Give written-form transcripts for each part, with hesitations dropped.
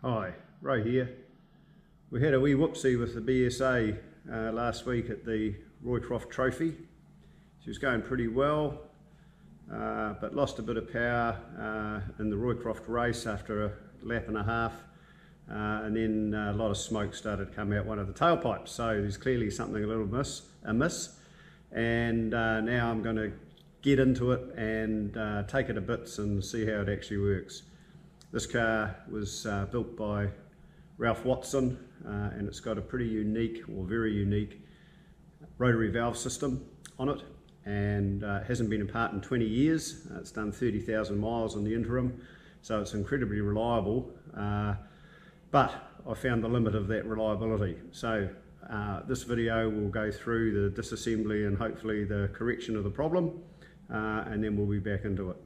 Hi, Ray here. We had a wee whoopsie with the BSA last week at the Roycroft Trophy. She was going pretty well, but lost a bit of power in the Roycroft race after a lap and a half, and then a lot of smoke started to come out one of the tailpipes. So there's clearly something a little amiss, and now I'm going to get into it and take it to bits and see how it actually works. This car was built by Ralph Watson, and it's got a pretty unique, or very unique, rotary valve system on it, and hasn't been apart in 20 years. It's done 30,000 miles in the interim, so it's incredibly reliable, but I found the limit of that reliability. So this video will go through the disassembly and hopefully the correction of the problem, and then we'll be back into it.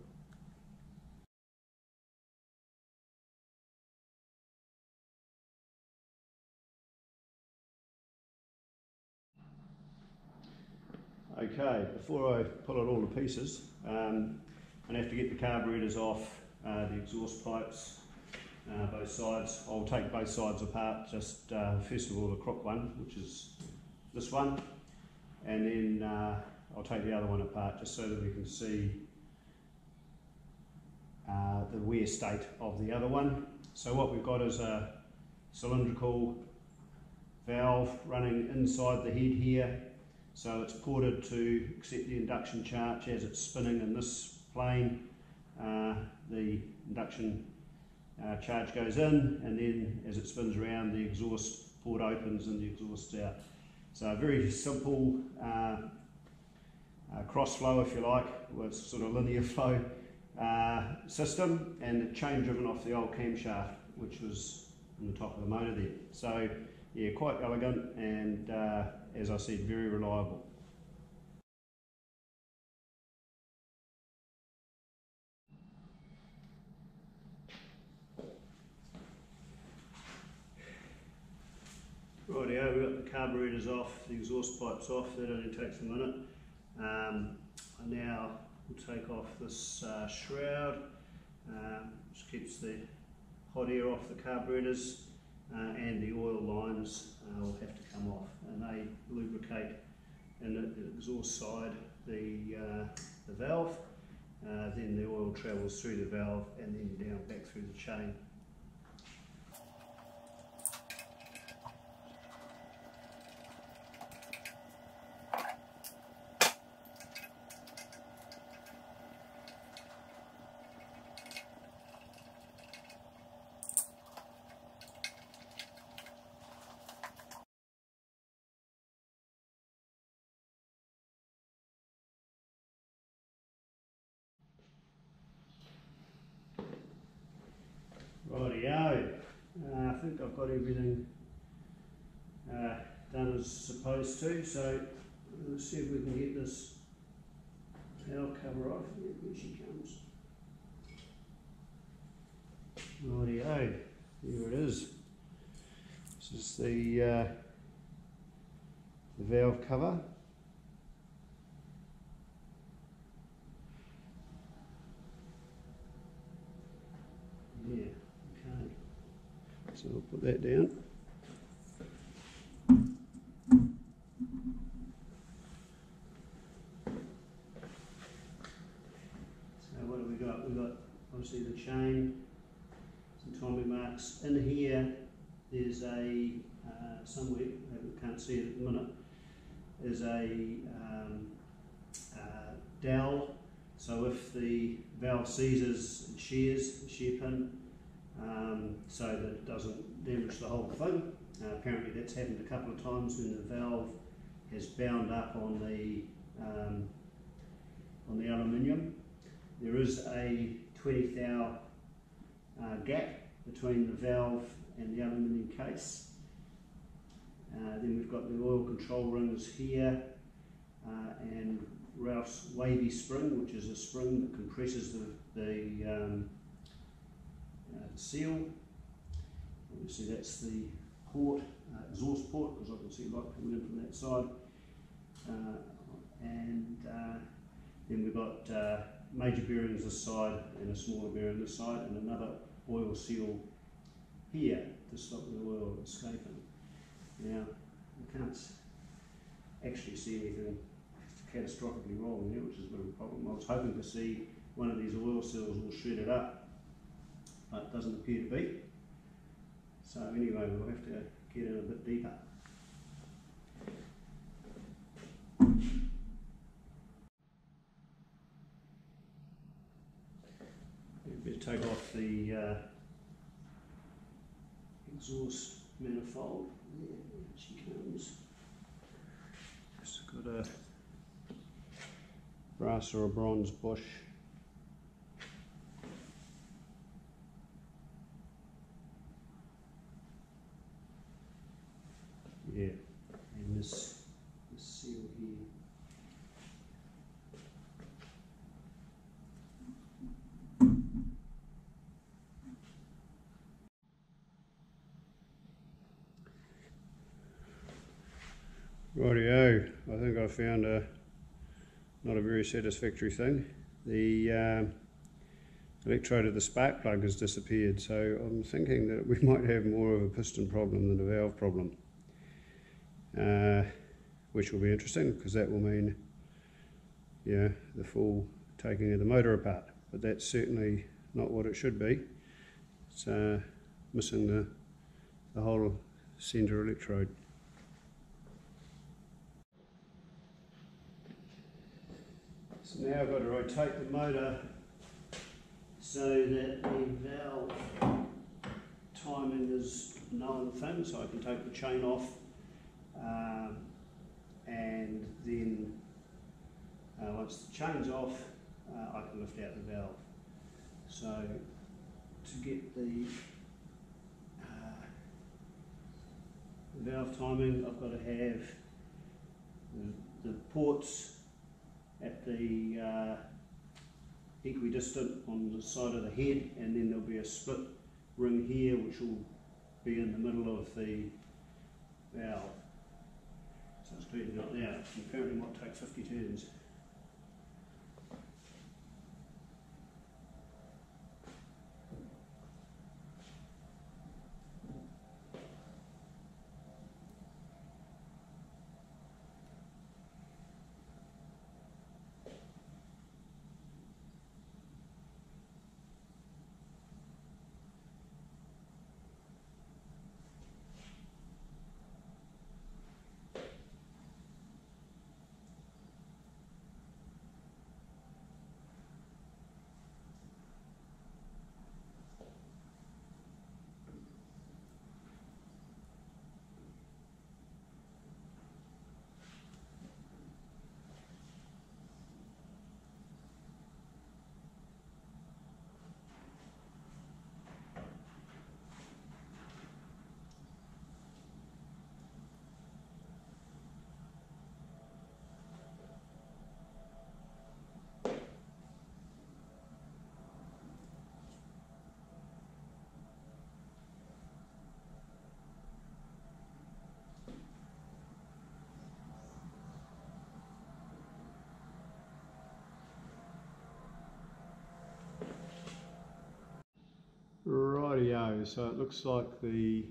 Okay, before I pull it all to pieces, I'm going to have to get the carburetors off the exhaust pipes, both sides. I'll take both sides apart, just first of all the crook one, which is this one, and then I'll take the other one apart just so that we can see the wear state of the other one. So what we've got is a cylindrical valve running inside the head here. So it's ported to accept the induction charge as it's spinning in this plane. The induction charge goes in, and then as it spins around, the exhaust port opens and the exhaust's out. So a very simple cross flow, if you like, with sort of linear flow system, and chain driven off the old camshaft, which was on the top of the motor there. So yeah, quite elegant, and as I said, very reliable. Rightio, we've got the carburetors off, the exhaust pipes off. That only takes a minute. And now we'll take off this shroud, which keeps the hot air off the carburetors, and the oil lines will have to come off, and they lubricate in the exhaust side the valve. Then the oil travels through the valve and then down back through the chain. Rightio, I think I've got everything done as supposed to, so let's see if we can get this valve cover off. Here she comes. Rightio, here it is. This is the valve cover. Yeah. So we'll put that down. So what have we got? We've got obviously the chain, some timing marks. In here there's a, somewhere, we can't see it at the minute, is a dowel. So if the valve seizes, it shears, a shear pin, so that it doesn't damage the whole thing. Apparently that's happened a couple of times when the valve has bound up on the aluminium. There is a 20 thou gap between the valve and the aluminium case. Then we've got the oil control rings here, and Ralph's wavy spring, which is a spring that compresses the seal. Obviously that's the port, exhaust port, because I can see light coming in from that side. And then we've got major bearings this side and a smaller bearing this side, and another oil seal here to stop the oil escaping. Now, I can't actually see anything catastrophically wrong there, which is a bit of a problem. I was hoping to see one of these oil seals all shredded up, but it doesn't appear to be. So anyway, we'll have to get in a bit deeper. Better take off the exhaust manifold. There she comes. Just got a brass or a bronze bush. Yeah, and this seal here. Rightio, I think I found not a very satisfactory thing. The electrode of the spark plug has disappeared, so I'm thinking that we might have more of a piston problem than a valve problem, which will be interesting because that will mean, yeah, the full taking of the motor apart, but that's certainly not what it should be. It's missing the whole centre electrode. So now I've got to rotate the motor so that the valve timing is a known thing, so I can take the chain off and then once the chain's off I can lift out the valve. So to get the valve timing, I've got to have the ports at the equidistant on the side of the head, and then there'll be a split ring here which will be in the middle of the valve. So it's clearly not there. It apparently might take 50 turns. Rightio, so it looks like the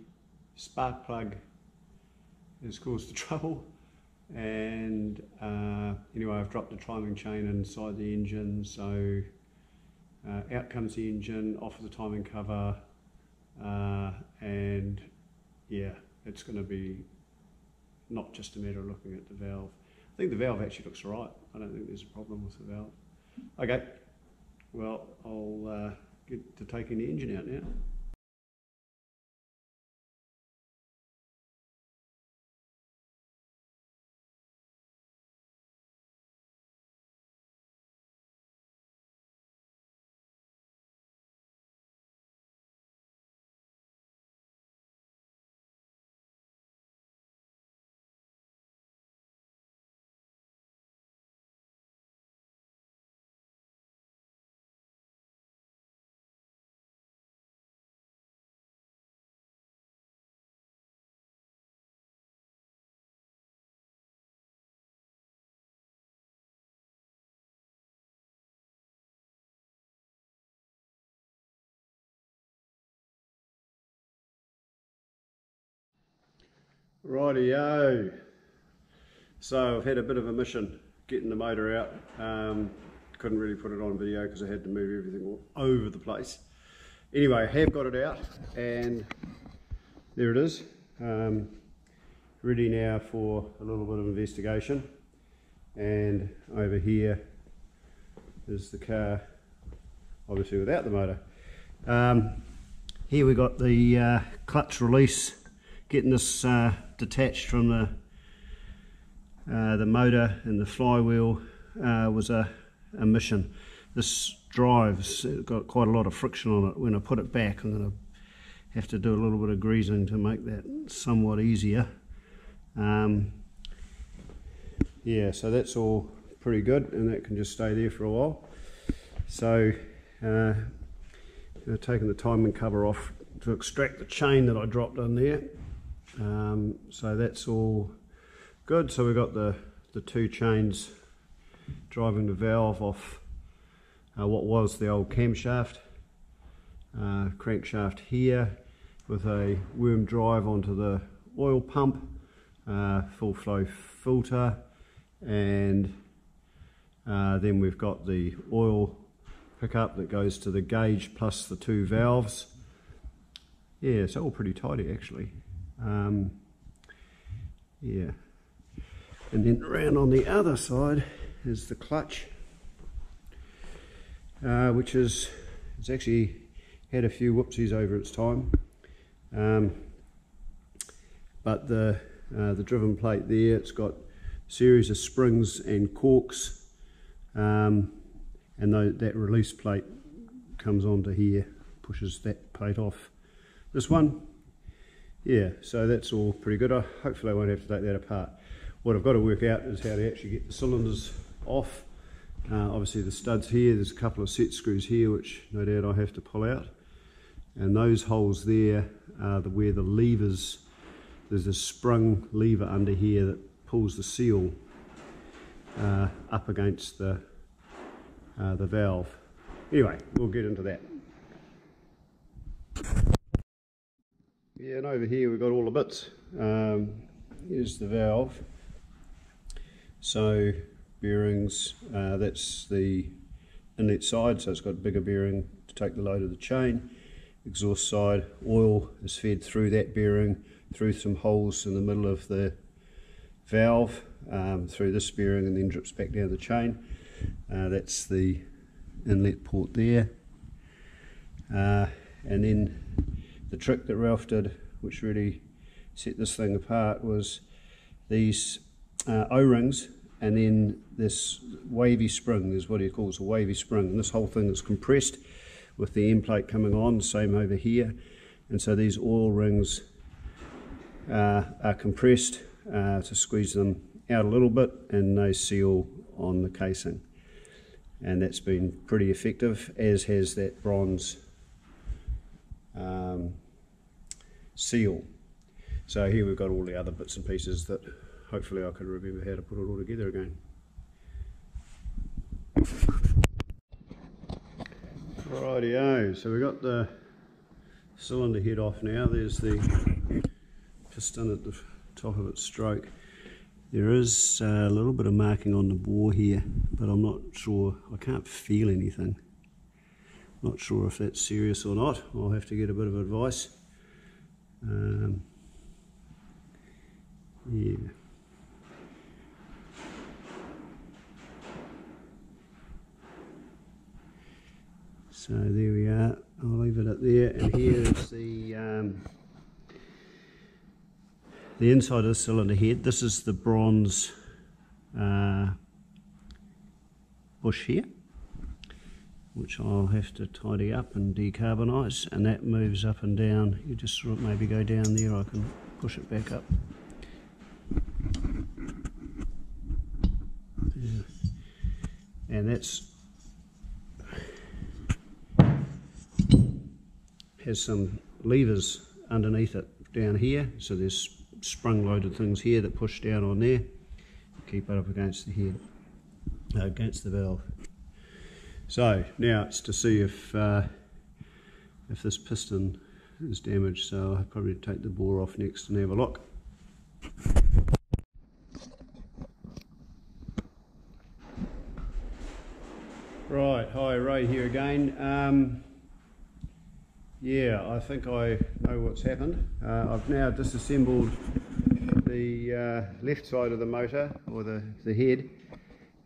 spark plug has caused the trouble, and anyway, I've dropped the timing chain inside the engine, so out comes the engine, off of the timing cover, and yeah, it's going to be not just a matter of looking at the valve. I think the valve actually looks right. I don't think there's a problem with the valve. Okay, well, I'll get to taking the engine out now. Rightio. So I've had a bit of a mission getting the motor out. Couldn't really put it on video because I had to move everything all over the place. Anyway, I have got it out and there it is. Ready now for a little bit of investigation. And over here is the car, obviously without the motor. Here we got the clutch release. Getting this detached from the motor and the flywheel was a mission. This drive's got quite a lot of friction on it. When I put it back, I'm going to have to do a little bit of greasing to make that somewhat easier. Yeah, so that's all pretty good, and that can just stay there for a while. So I've taken the timing cover off to extract the chain that I dropped in there. So that's all good. So we've got the two chains driving the valve off what was the old camshaft, crankshaft here, with a worm drive onto the oil pump, full flow filter, and then we've got the oil pickup that goes to the gauge plus the two valves. Yeah, it's all pretty tidy actually. Yeah, and then around on the other side is the clutch, which it's actually had a few whoopsies over its time, but the driven plate there, it's got a series of springs and corks, and that release plate comes onto here, pushes that plate off this one. Yeah, so that's all pretty good. Hopefully I won't have to take that apart. What I've got to work out is how to actually get the cylinders off. Obviously the studs here, there's a couple of set screws here which no doubt I have to pull out, and those holes there are where the levers, there's a sprung lever under here that pulls the seal up against the valve. Anyway, we'll get into that. Yeah, and over here we've got all the bits. Here's the valve. So bearings, that's the inlet side, so it's got a bigger bearing to take the load of the chain. Exhaust side, oil is fed through that bearing, through some holes in the middle of the valve, through this bearing, and then drips back down the chain. That's the inlet port there. And then the trick that Ralph did, which really set this thing apart, was these O-rings, and then this wavy spring is what he calls a wavy spring, and this whole thing is compressed with the end plate coming on, same over here, and so these oil rings are compressed to squeeze them out a little bit, and they seal on the casing, and that's been pretty effective, as has that bronze seal. So here we've got all the other bits and pieces that hopefully I can remember how to put it all together again. Rightio, so we've got the cylinder head off now. There's the piston at the top of its stroke. There is a little bit of marking on the bore here, but I'm not sure, I can't feel anything. Not sure if that's serious or not. I'll have to get a bit of advice. Yeah. So there we are. I'll leave it up there, and here is the inside of the cylinder head. This is the bronze bush here, which I'll have to tidy up and decarbonise, and that moves up and down. You just sort of maybe go down there, I can push it back up. Yeah. And that's has some levers underneath it down here, so there's sprung loaded things here that push down on there, keep it up against the head, against the valve. So now it's to see if this piston is damaged, so I'll probably take the bore off next and have a look. Right, hi, Ray here again. Yeah, I think I know what's happened. I've now disassembled the left side of the motor, or the head,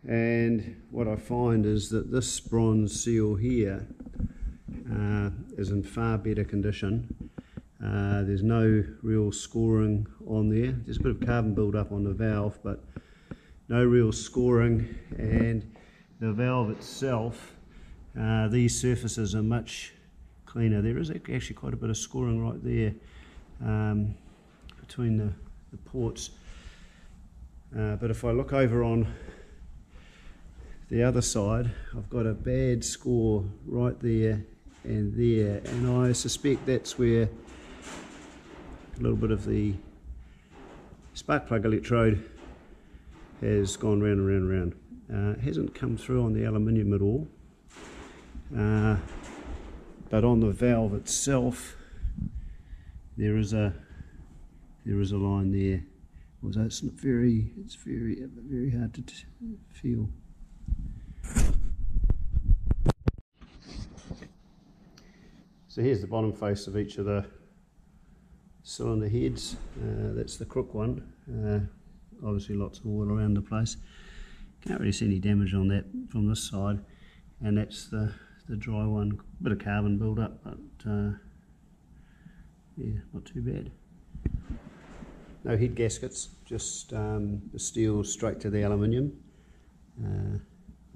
and what I find is that this bronze seal here is in far better condition. There's no real scoring on there. There's a bit of carbon build up on the valve, but no real scoring, and the valve itself, these surfaces are much cleaner. There is actually quite a bit of scoring right there between the ports, but if I look over on the other side, I've got a bad score right there and there, and I suspect that's where a little bit of the spark plug electrode has gone round and round and round. It hasn't come through on the aluminium at all, but on the valve itself there is a line there. Although it's very hard to feel. So here's the bottom face of each of the cylinder heads. That's the crook one. Obviously lots of oil around the place. Can't really see any damage on that from this side, and that's the dry one. Bit of carbon build up, but yeah, not too bad. No head gaskets, just the steel straight to the aluminium.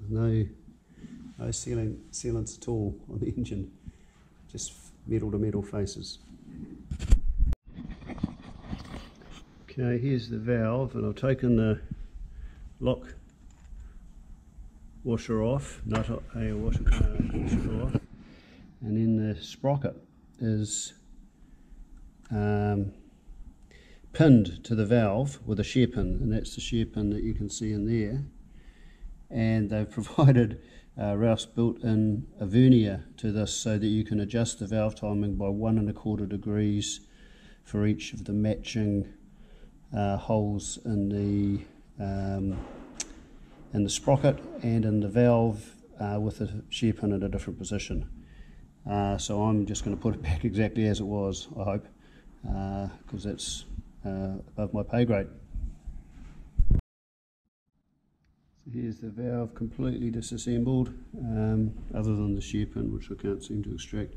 No sealants at all on the engine, just metal to metal faces. Okay, here's the valve, and I've taken the lock washer off, washer off, and then the sprocket is pinned to the valve with a shear pin, and that's the shear pin that you can see in there. And they've provided Rouse built in a vernier to this so that you can adjust the valve timing by 1 1/4 degrees for each of the matching holes in the sprocket and in the valve, with the shear pin at a different position. So I'm just going to put it back exactly as it was, I hope, because that's above my pay grade. So here's the valve completely disassembled, other than the shear pin, which I can't seem to extract.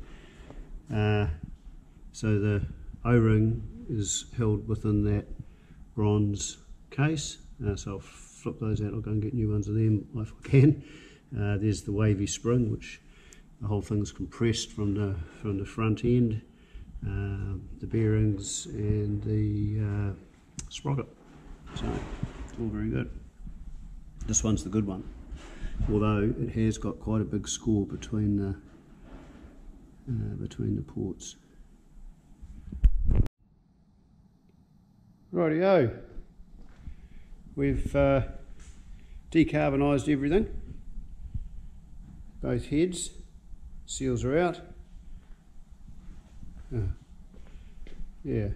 So the O-ring is held within that bronze case, so I'll flip those out. I'll go and get new ones of them if I can. There's the wavy spring, which the whole thing's compressed from the front end, the bearings and the sprocket. So it's all very good. This one's the good one, although it has got quite a big score between the ports. Rightio, we've decarbonised everything. Both heads, seals are out. Yeah.